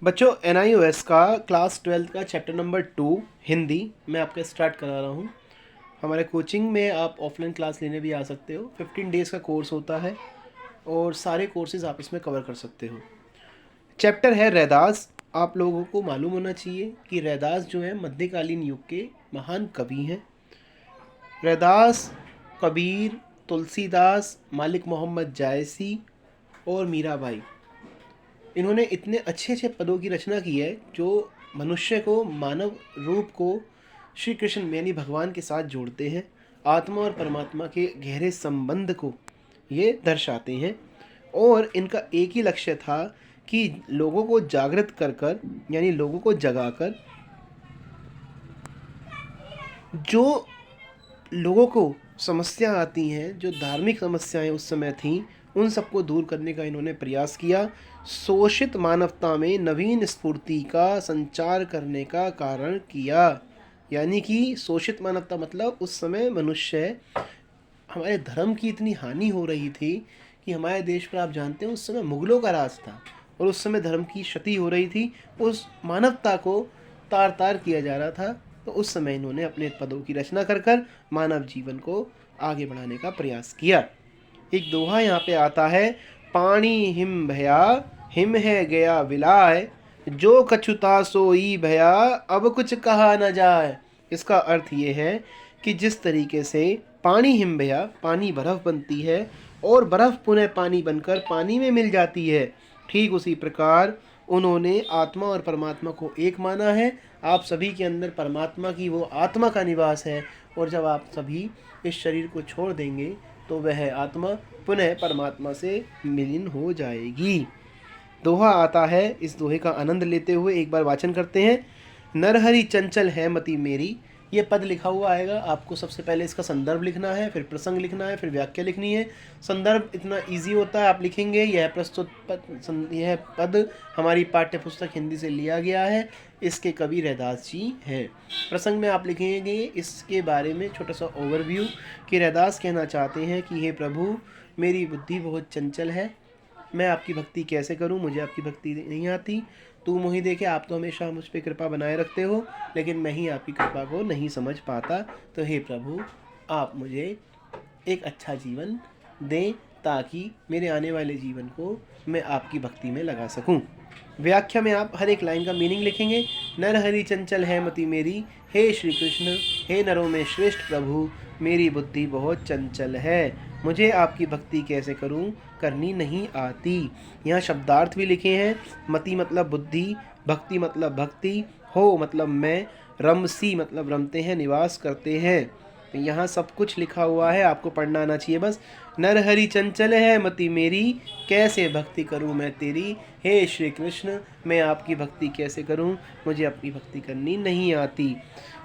बच्चों NIOS का class 12 का चैप्टर नंबर 2 हिंदी मैं आपका स्टार्ट करा रहा हूँ। हमारे कोचिंग में आप ऑफलाइन क्लास लेने भी आ सकते हो। 15 डेज़ का कोर्स होता है और सारे कोर्सेज आप इसमें कवर कर सकते हो। चैप्टर है रैदास। आप लोगों को मालूम होना चाहिए कि रैदास जो है मध्यकालीन युग के महान कवि हैं। रैदास कबीर, तुलसीदास, मालिक मोहम्मद जायसी और मीराबाई, इन्होंने इतने अच्छे अच्छे पदों की रचना की है जो मनुष्य को, मानव रूप को श्री कृष्ण यानी भगवान के साथ जोड़ते हैं। आत्मा और परमात्मा के गहरे संबंध को ये दर्शाते हैं और इनका एक ही लक्ष्य था कि लोगों को जागृत कर कर यानी लोगों को जगाकर जो लोगों को समस्या आती हैं, जो धार्मिक समस्याएं उस समय थीं, उन सबको दूर करने का इन्होंने प्रयास किया। शोषित मानवता में नवीन स्फूर्ति का संचार करने का कारण किया। यानी कि शोषित मानवता मतलब उस समय मनुष्य, हमारे धर्म की इतनी हानि हो रही थी कि हमारे देश पर आप जानते हैं उस समय मुग़लों का राज था और उस समय धर्म की क्षति हो रही थी, उस मानवता को तार तार किया जा रहा था। तो उस समय इन्होंने अपने पदों की रचना कर कर मानव जीवन को आगे बढ़ाने का प्रयास किया। एक दोहा यहाँ पे आता है, पानी हिम भया हिम है गया विलाय, जो कछुता सोई भया अब कुछ कहा न जाए। इसका अर्थ ये है कि जिस तरीके से पानी हिम भया, पानी बर्फ़ बनती है और बर्फ़ पुनः पानी बनकर पानी में मिल जाती है, ठीक उसी प्रकार उन्होंने आत्मा और परमात्मा को एक माना है। आप सभी के अंदर परमात्मा की वो आत्मा का निवास है और जब आप सभी इस शरीर को छोड़ देंगे तो वह आत्मा पुनः परमात्मा से विलीन हो जाएगी। दोहा आता है, इस दोहे का आनंद लेते हुए एक बार वाचन करते हैं। नरहरि चंचल है मति मेरी, ये पद लिखा हुआ आएगा। आपको सबसे पहले इसका संदर्भ लिखना है, फिर प्रसंग लिखना है, फिर व्याख्या लिखनी है। संदर्भ इतना इजी होता है, आप लिखेंगे यह प्रस्तुत पद, यह पद हमारी पाठ्य पुस्तक हिंदी से लिया गया है, इसके कवि रैदास जी हैं। प्रसंग में आप लिखेंगे इसके बारे में छोटा सा ओवरव्यू कि रैदास कहना चाहते हैं कि हे प्रभु, मेरी बुद्धि बहुत चंचल है, मैं आपकी भक्ति कैसे करूं, मुझे आपकी भक्ति नहीं आती। तू मोहि देखे, आप तो हमेशा मुझ पर कृपा बनाए रखते हो, लेकिन मैं ही आपकी कृपा को नहीं समझ पाता। तो हे प्रभु, आप मुझे एक अच्छा जीवन दें ताकि मेरे आने वाले जीवन को मैं आपकी भक्ति में लगा सकूं। व्याख्या में आप हर एक लाइन का मीनिंग लिखेंगे। नर हरि चंचल है मति मेरी, हे श्री कृष्ण, हे नरों में श्रेष्ठ प्रभु, मेरी बुद्धि बहुत चंचल है, मुझे आपकी भक्ति कैसे करूं, करनी नहीं आती। यहाँ शब्दार्थ भी लिखे हैं। मति मतलब बुद्धि, भक्ति मतलब भक्ति, हो मतलब मैं, रमसी मतलब रमते हैं, निवास करते हैं। तो यहाँ सब कुछ लिखा हुआ है, आपको पढ़ना आना चाहिए बस। नर हरि चंचल है मति मेरी, कैसे भक्ति करूं मैं तेरी, हे श्री कृष्ण, मैं आपकी भक्ति कैसे करूं, मुझे अपनी भक्ति करनी नहीं आती।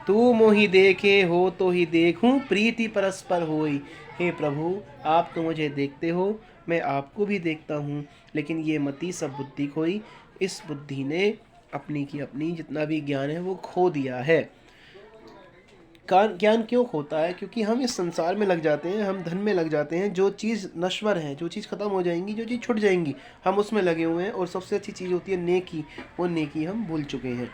तू मोहि देखे हो तो ही देखूं, प्रीति परस्पर होई। हे प्रभु, आप तो मुझे देखते हो, मैं आपको भी देखता हूँ, लेकिन ये मति सब बुद्धि खोई। इस बुद्धि ने अपनी की अपनी जितना भी ज्ञान है वो खो दिया है। ज्ञान क्यों खोता है? क्योंकि हम इस संसार में लग जाते हैं, हम धन में लग जाते हैं। जो चीज़ नश्वर है, जो चीज़ ख़त्म हो जाएंगी, जो चीज़ छूट जाएंगी, हम उसमें लगे हुए हैं। और सबसे अच्छी चीज़ होती है नेकी, वो नेकी हम भूल चुके हैं।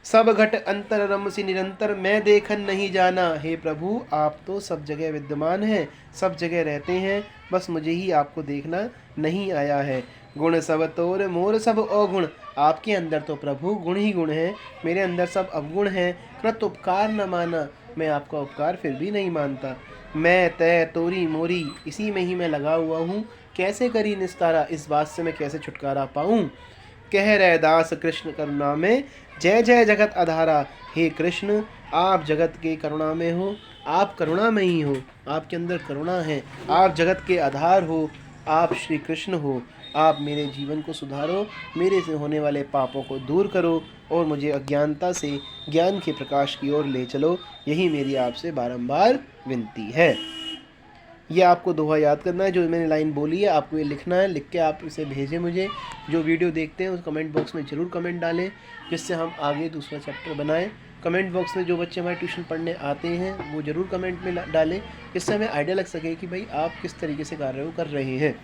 सब घट अंतर रमसी निरंतर, मैं देखन नहीं जाना। हे प्रभु, आप तो सब जगह विद्यमान हैं, सब जगह रहते हैं, बस मुझे ही आपको देखना नहीं आया है। गुण सब तोर मोर सब अवगुण, आपके अंदर तो प्रभु गुण ही गुण हैं, मेरे अंदर सब अवगुण हैं। कृत उपकार न माना, मैं आपका उपकार फिर भी नहीं मानता। मैं तय तोरी मोरी, इसी में ही मैं लगा हुआ हूँ, कैसे करी निस्तारा, इस बात से मैं कैसे छुटकारा पाऊँ। कह रैदास कृष्ण करुणा में, जय जय जगत आधारा। हे कृष्ण, आप जगत के करुणा में हो, आप करुणा में ही हो, आपके अंदर करुणा है, आप जगत के आधार हो, आप श्री कृष्ण हो। आप मेरे जीवन को सुधारो, मेरे से होने वाले पापों को दूर करो और मुझे अज्ञानता से ज्ञान के प्रकाश की ओर ले चलो। यही मेरी आपसे बारंबार विनती है। ये आपको दोहा याद करना है, जो मैंने लाइन बोली है आपको ये लिखना है। लिख के आप इसे भेजें मुझे। जो वीडियो देखते हैं उस कमेंट बॉक्स में ज़रूर कमेंट डालें, जिससे हम आगे दूसरा चैप्टर बनाएं। कमेंट बॉक्स में जो बच्चे हमारे ट्यूशन पढ़ने आते हैं वो ज़रूर कमेंट में डालें, जिससे हमें आइडिया लग सके कि भाई आप किस तरीके से कार्य कर रहे हैं।